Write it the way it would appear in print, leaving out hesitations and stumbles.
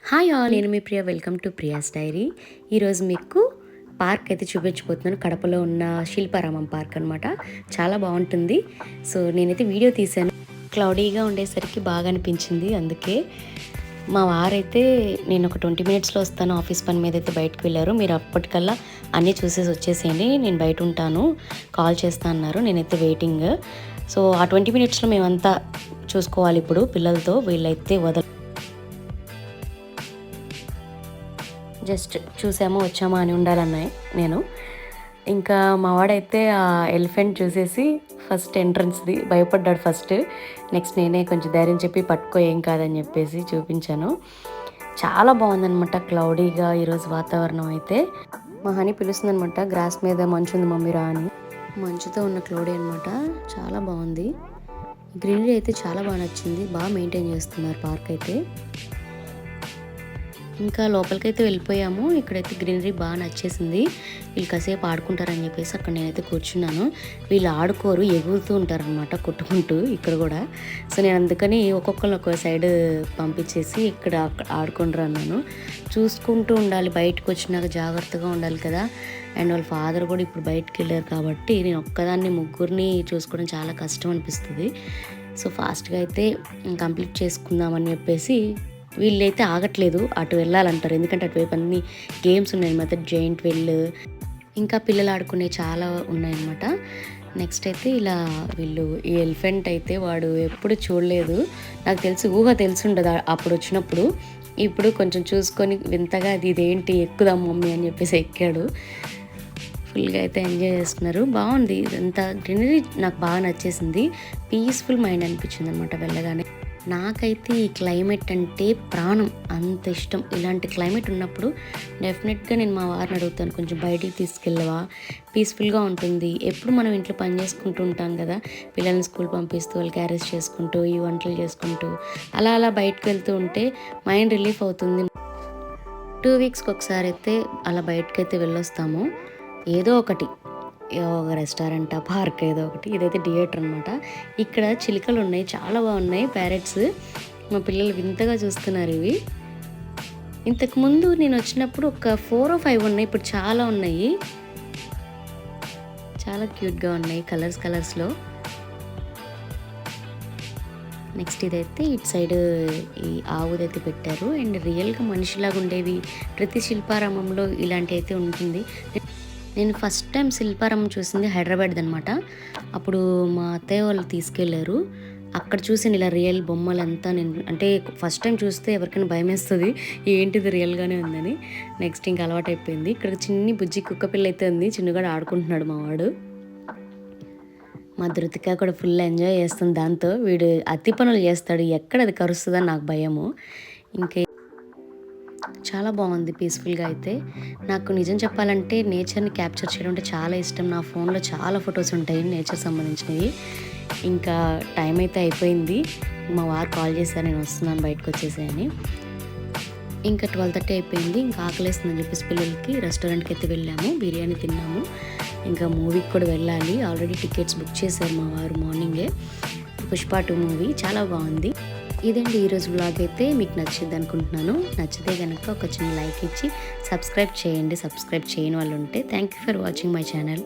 Hi all, నేను మీ Priya. Welcome to Priya's diary. ఈరోజు మీకు పార్క్ అయితే చూపించబోతున్నాను. కడపలో ఉన్న శిల్పారామం పార్క్ అనమాట. చాలా బాగుంటుంది. సో నేనైతే వీడియో తీశాను. క్లౌడీగా ఉండేసరికి బాగా అనిపించింది. అందుకే మా వారైతే నేను ఒక 20 మినిట్స్లో వస్తాను, ఆఫీస్ పని మీద అయితే బయటకు వెళ్ళారు. మీరు అప్పటికల్లా అన్నీ చూసేసి వచ్చేసేయండి, నేను బయట ఉంటాను, కాల్ చేస్తా అన్నారు. నేనైతే వెయిటింగ్. సో ఆ 20 మినిట్స్లో మేమంతా చూసుకోవాలి. ఇప్పుడు పిల్లలతో వీళ్ళైతే జస్ట్ చూసామో వచ్చామా అని ఉండాలన్నాయి నేను. ఇంకా మా వాడైతే ఆ ఎలిఫెంట్ చూసేసి ఫస్ట్ ఎంట్రన్స్ది భయపడ్డాడు ఫస్ట్. నెక్స్ట్ నేనే కొంచెం ధైర్యం చెప్పి పట్టుకో ఏం కాదని చెప్పేసి చూపించాను. చాలా బాగుందనమాట క్లౌడీగా ఈరోజు వాతావరణం అయితే. మా హనీ పిలుస్తుందనమాట, గ్రాస్ మీద మంచు ఉంది మమ్మీ రా అని. మంచుతో ఉన్న క్లౌడీ అనమాట, చాలా బాగుంది. గ్రీనరీ అయితే చాలా బాగా నచ్చింది. బాగా మెయింటైన్ చేస్తున్నారు పార్క్ అయితే. ఇంకా లోపలికైతే వెళ్ళిపోయాము. ఇక్కడైతే గ్రీనరీ బాగా నచ్చేసింది. వీళ్ళు కాసేపు ఆడుకుంటారని చెప్పేసి అక్కడ నేనైతే కూర్చున్నాను. వీళ్ళు ఆడుకోరు, ఎగురుతూ ఉంటారనమాట కొట్టుకుంటూ ఇక్కడ కూడా. సో నేను అందుకని ఒక్కొక్కరిని ఒక్కొక్క సైడ్ పంపించేసి ఇక్కడ ఆడుకుంటారు అన్నాను. చూసుకుంటూ ఉండాలి, బయటకు వచ్చినాక జాగ్రత్తగా ఉండాలి కదా. అండ్ వాళ్ళ ఫాదర్ కూడా ఇప్పుడు బయటకు వెళ్ళారు కాబట్టి నేను ఒక్కదాన్ని ముగ్గురిని చూసుకోవడం చాలా కష్టం అనిపిస్తుంది. సో ఫాస్ట్గా అయితే కంప్లీట్ చేసుకుందామని చెప్పేసి వీళ్ళైతే ఆగట్లేదు, అటు వెళ్ళాలంటారు. ఎందుకంటే అటువైపు అన్ని గేమ్స్ ఉన్నాయన్నమాట, జైంట్ వెల్, ఇంకా పిల్లలు ఆడుకునే చాలా ఉన్నాయన్నమాట. నెక్స్ట్ అయితే ఇలా వీళ్ళు ఈ ఎలిఫెంట్ అయితే వాడు ఎప్పుడు చూడలేదు. నాకు ఊహ తెలుసుండదు అప్పుడు వచ్చినప్పుడు. ఇప్పుడు కొంచెం చూసుకొని వింతగా ఇదేంటి ఎక్కుదాం మమ్మీ అని చెప్పేసి ఎక్కాడు. ఫుల్గా అయితే ఎంజాయ్ చేస్తున్నారు. బాగుంది ఇదంతా, గ్రీనరీ నాకు బాగా నచ్చేసింది. పీస్ఫుల్ మైండ్ అనిపించింది అనమాట వెళ్ళగానే. నాకైతే ఈ క్లైమేట్ అంటే ప్రాణం, అంత ఇష్టం. ఇలాంటి క్లైమేట్ ఉన్నప్పుడు డెఫినెట్గా నేను మా వారిని అడుగుతాను, కొంచెం బయటికి తీసుకెళ్ళవా, పీస్ఫుల్గా ఉంటుంది. ఎప్పుడు మనం ఇంట్లో పని చేసుకుంటూ ఉంటాం కదా, పిల్లల్ని స్కూల్ పంపిస్తూ వాళ్ళు క్యారేజ్ చేసుకుంటూ ఈ వంటలు చేసుకుంటూ అలా అలా బయటకు వెళ్తూ ఉంటే మైండ్ రిలీఫ్ అవుతుంది. 2 వీక్స్కి ఒకసారి అయితే అలా బయటకైతే వెళ్ళొస్తాము. ఏదో ఒకటి, ఒక రెస్టారెంట్, పార్క్, ఏదో ఒకటి. ఇదైతే థియేటర్ అనమాట. ఇక్కడ చిలుకలు ఉన్నాయి, చాలా బాగున్నాయి ప్యారెట్స్. మా పిల్లలు వింతగా చూస్తున్నారు ఇవి. ఇంతకుముందు నేను వచ్చినప్పుడు ఒక 4 or 5 ఉన్నాయి, ఇప్పుడు చాలా ఉన్నాయి. చాలా క్యూట్గా ఉన్నాయి, కలర్స్లో. నెక్స్ట్ ఇదైతే ఇటు సైడ్ ఈ ఆవుదైతే పెట్టారు. అండ్ రియల్గా మనిషిలాగా ఉండేవి ప్రతి శిల్పారామంలో ఇలాంటి అయితే ఉంటుంది. నేను ఫస్ట్ టైం శిల్పారామం చూసింది హైదరాబాద్ అనమాట. అప్పుడు మా అత్తయ్య వాళ్ళు తీసుకెళ్లారు. అక్కడ చూసిన ఇలా రియల్ బొమ్మలంతా నేను అంటే ఫస్ట్ టైం చూస్తే ఎవరికైనా భయం వేస్తుంది, ఏంటిది రియల్గానే ఉందని. నెక్స్ట్ ఇంకా అలవాటు అయిపోయింది. ఇక్కడ చిన్ని బుజ్జి కుక్క పిల్ల అయితే ఉంది, చిన్నగాడు ఆడుకుంటున్నాడు మా వాడు. మా ధృతిక కూడా ఫుల్ ఎంజాయ్ చేస్తుంది దాంతో. వీడు అతి పనులు చేస్తాడు, ఎక్కడ అది కరుస్తుందని నాకు భయము. ఇంకా చాలా బాగుంది పీస్ఫుల్గా అయితే. నాకు నిజం చెప్పాలంటే నేచర్ని క్యాప్చర్ చేయడం అంటే చాలా ఇష్టం. నా ఫోన్లో చాలా ఫొటోస్ ఉంటాయి నేచర్ సంబంధించినవి. ఇంకా టైం అయితే అయిపోయింది. మా వారు కాల్ చేశారు, నేను వస్తున్నాను బయటకు వచ్చేసాయని. ఇంకా 12:30 అయిపోయింది. ఇంకా ఆకలేస్తుందని చెప్పేసి పిల్లలకి రెస్టారెంట్కి అయితే వెళ్ళాము, బిర్యానీ తిన్నాము. ఇంకా మూవీకి కూడా వెళ్ళాలి, ఆల్రెడీ టికెట్స్ బుక్ చేశారు మా వారు మార్నింగే. పుష్ప 2 మూవీ చాలా బాగుంది. ఇదండి ఈరోజు వ్లాగ్ అయితే. మీకు నచ్చింది అనుకుంటున్నాను. నచ్చితే కనుక ఒక చిన్న లైక్ ఇచ్చి సబ్స్క్రైబ్ చేయండి, సబ్స్క్రైబ్ చేయని వాళ్ళు ఉంటే. Thank you for watching my channel.